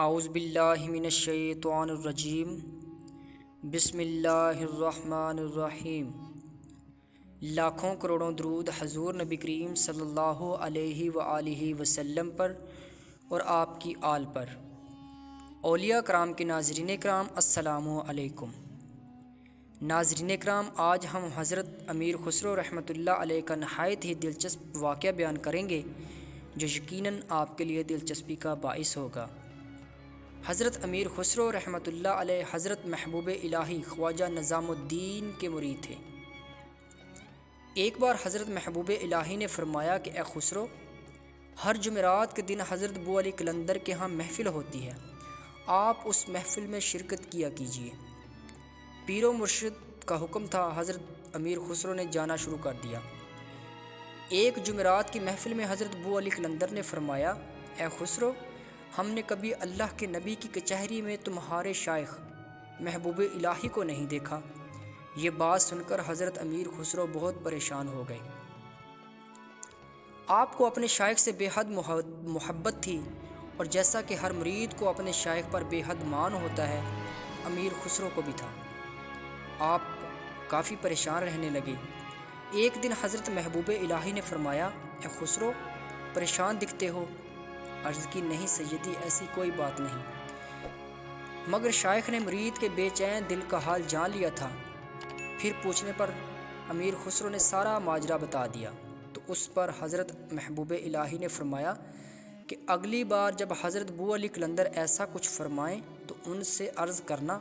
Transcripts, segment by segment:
اعوذ باللہ من الشیطان الرجیم بسم اللہ الرحمن الرحیم۔ لاکھوں کروڑوں درود حضور نبی کریم صلی اللہ علیہ وآلہ وسلم پر اور آپ کی آل پر۔ اولیاء کرام کے ناظرین کرام السلام علیکم۔ ناظرین کرام، آج ہم حضرت امیر خسرو رحمۃ اللہ علیہ کا نہایت ہی دلچسپ واقعہ بیان کریں گے جو یقیناً آپ کے لیے دلچسپی کا باعث ہوگا۔ حضرت امیر خسرو رحمۃ اللہ علیہ حضرت محبوب الہی خواجہ نظام الدین کے مرید تھے۔ ایک بار حضرت محبوب الہی نے فرمایا کہ اے خسرو، ہر جمعرات کے دن حضرت بو علی قلندر کے ہاں محفل ہوتی ہے، آپ اس محفل میں شرکت کیا کیجیے۔ پیر و مرشد کا حکم تھا، حضرت امیر خسرو نے جانا شروع کر دیا۔ ایک جمعرات کی محفل میں حضرت بو علی قلندر نے فرمایا، اے خسرو، ہم نے کبھی اللہ کے نبی کی کچہری میں تمہارے شیخ محبوب الہی کو نہیں دیکھا۔ یہ بات سن کر حضرت امیر خسرو بہت پریشان ہو گئے۔ آپ کو اپنے شیخ سے بے حد محبت تھی، اور جیسا کہ ہر مرید کو اپنے شیخ پر بے حد مان ہوتا ہے، امیر خسرو کو بھی تھا۔ آپ کافی پریشان رہنے لگے۔ ایک دن حضرت محبوب الہی نے فرمایا، اے خسرو، پریشان دکھتے ہو۔ عرض کی، نہیں سیدی، ایسی کوئی بات نہیں، مگر شیخ نے مرید کے بے چین دل کا حال جان لیا تھا۔ پھر پوچھنے پر امیر خسرو نے سارا ماجرا بتا دیا، تو اس پر حضرت محبوب الہی نے فرمایا کہ اگلی بار جب حضرت بو علی قلندر ایسا کچھ فرمائیں تو ان سے عرض کرنا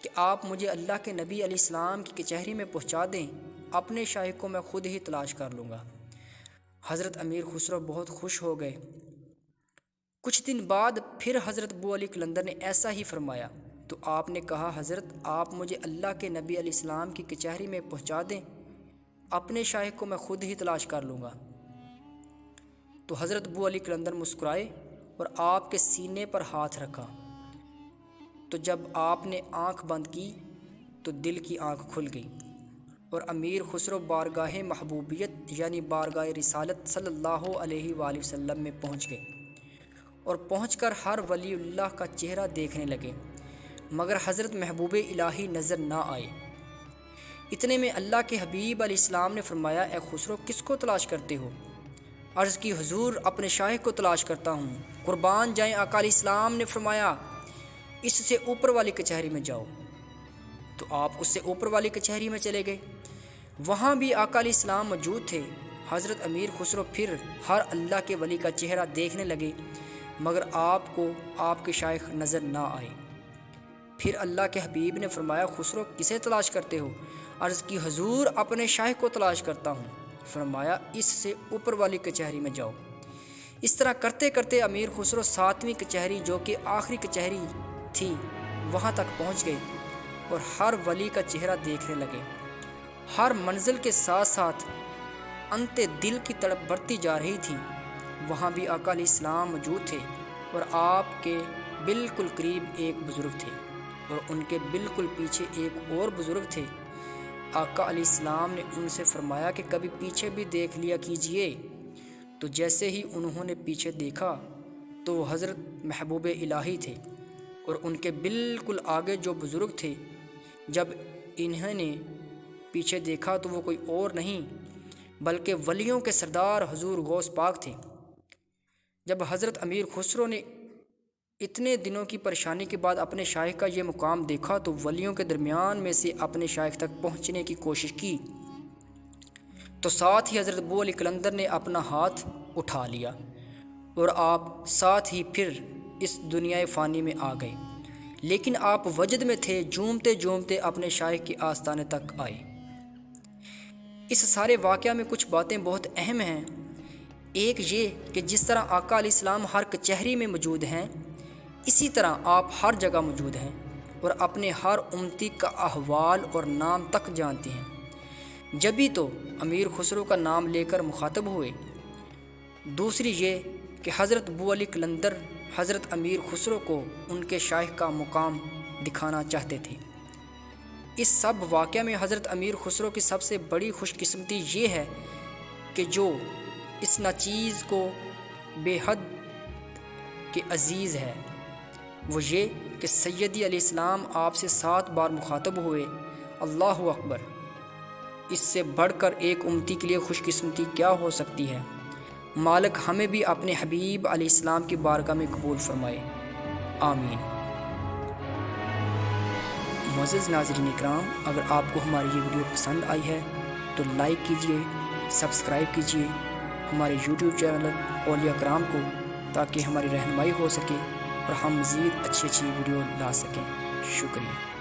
کہ آپ مجھے اللہ کے نبی علیہ السلام کی کچہری میں پہنچا دیں، اپنے شیخ کو میں خود ہی تلاش کر لوں گا۔ حضرت امیر خسرو بہت خوش ہو گئے۔ کچھ دن بعد پھر حضرت بو علی قلندر نے ایسا ہی فرمایا، تو آپ نے کہا، حضرت آپ مجھے اللہ کے نبی علیہ السلام کی کچہری میں پہنچا دیں، اپنے شیخ کو میں خود ہی تلاش کر لوں گا۔ تو حضرت بو علی قلندر مسکرائے اور آپ کے سینے پر ہاتھ رکھا۔ تو جب آپ نے آنکھ بند کی تو دل کی آنکھ کھل گئی، اور امیر خسرو بارگاہ محبوبیت یعنی بارگاہ رسالت صلی اللہ علیہ وآلہ وسلم میں پہنچ گئے، اور پہنچ کر ہر ولی اللہ کا چہرہ دیکھنے لگے، مگر حضرت محبوب الہی نظر نہ آئے۔ اتنے میں اللہ کے حبیب علیہ السلام نے فرمایا، اے خسرو، کس کو تلاش کرتے ہو؟ عرض کی، حضور، اپنے شیخ کو تلاش کرتا ہوں۔ قربان جائیں، آقا علیہ السلام نے فرمایا، اس سے اوپر والی کچہری میں جاؤ۔ تو آپ اس سے اوپر والی کچہری میں چلے گئے۔ وہاں بھی آقا علیہ السلام موجود تھے۔ حضرت امیر خسرو پھر ہر اللہ کے ولی کا چہرہ دیکھنے لگے، مگر آپ کو آپ کے شیخ نظر نہ آئے۔ پھر اللہ کے حبیب نے فرمایا، خسرو، کسے تلاش کرتے ہو؟ عرض کی، حضور، اپنے شیخ کو تلاش کرتا ہوں۔ فرمایا، اس سے اوپر والی کچہری میں جاؤ۔ اس طرح کرتے کرتے امیر خسرو 7ویں کچہری، جو کہ آخری کچہری تھی، وہاں تک پہنچ گئے اور ہر ولی کا چہرہ دیکھنے لگے۔ ہر منزل کے ساتھ ساتھ انتے دل کی تڑپ بڑھتی جا رہی تھی۔ وہاں بھی آقا علیہ السلام موجود تھے، اور آپ کے بالکل قریب ایک بزرگ تھے، اور ان کے بالکل پیچھے ایک اور بزرگ تھے۔ آقا علیہ السلام نے ان سے فرمایا کہ کبھی پیچھے بھی دیکھ لیا کیجئے۔ تو جیسے ہی انہوں نے پیچھے دیکھا تو وہ حضرت محبوب الہی تھے، اور ان کے بالکل آگے جو بزرگ تھے، جب انہوں نے پیچھے دیکھا تو وہ کوئی اور نہیں بلکہ ولیوں کے سردار حضور غوث پاک تھے۔ جب حضرت امیر خسرو نے اتنے دنوں کی پریشانی کے بعد اپنے شیخ کا یہ مقام دیکھا تو ولیوں کے درمیان میں سے اپنے شیخ تک پہنچنے کی کوشش کی، تو ساتھ ہی حضرت بو علی قلندر نے اپنا ہاتھ اٹھا لیا، اور آپ ساتھ ہی پھر اس دنیا فانی میں آ گئے۔ لیکن آپ وجد میں تھے، جھومتے جھومتے اپنے شیخ کے آستانے تک آئے۔ اس سارے واقعہ میں کچھ باتیں بہت اہم ہیں۔ ایک یہ کہ جس طرح آقا علیہ السلام ہر کچہری میں موجود ہیں، اسی طرح آپ ہر جگہ موجود ہیں، اور اپنے ہر امتی کا احوال اور نام تک جانتے ہیں۔ جبھی تو امیر خسرو کا نام لے کر مخاطب ہوئے۔ دوسری یہ کہ حضرت بو علی قلندر حضرت امیر خسرو کو ان کے شیخ کا مقام دکھانا چاہتے تھے۔ اس سب واقعہ میں حضرت امیر خسرو کی سب سے بڑی خوش قسمتی یہ ہے کہ جو اس ناچیز کو بے حد کے عزیز ہے، وہ یہ کہ سیدی علیہ السلام آپ سے 7 بار مخاطب ہوئے۔ اللہ اکبر! اس سے بڑھ کر ایک امتی کے لیے خوش قسمتی کیا ہو سکتی ہے؟ مالک ہمیں بھی اپنے حبیب علیہ السلام کی بارگاہ میں قبول فرمائے، آمین۔ معزز ناظرین اکرام، اگر آپ کو ہماری یہ ویڈیو پسند آئی ہے تو لائک کیجئے، سبسکرائب کیجئے ہمارے یوٹیوب چینل اولیاء کرام کو، تاکہ ہماری رہنمائی ہو سکے اور ہم مزید اچھی ویڈیو لا سکیں۔ شکریہ۔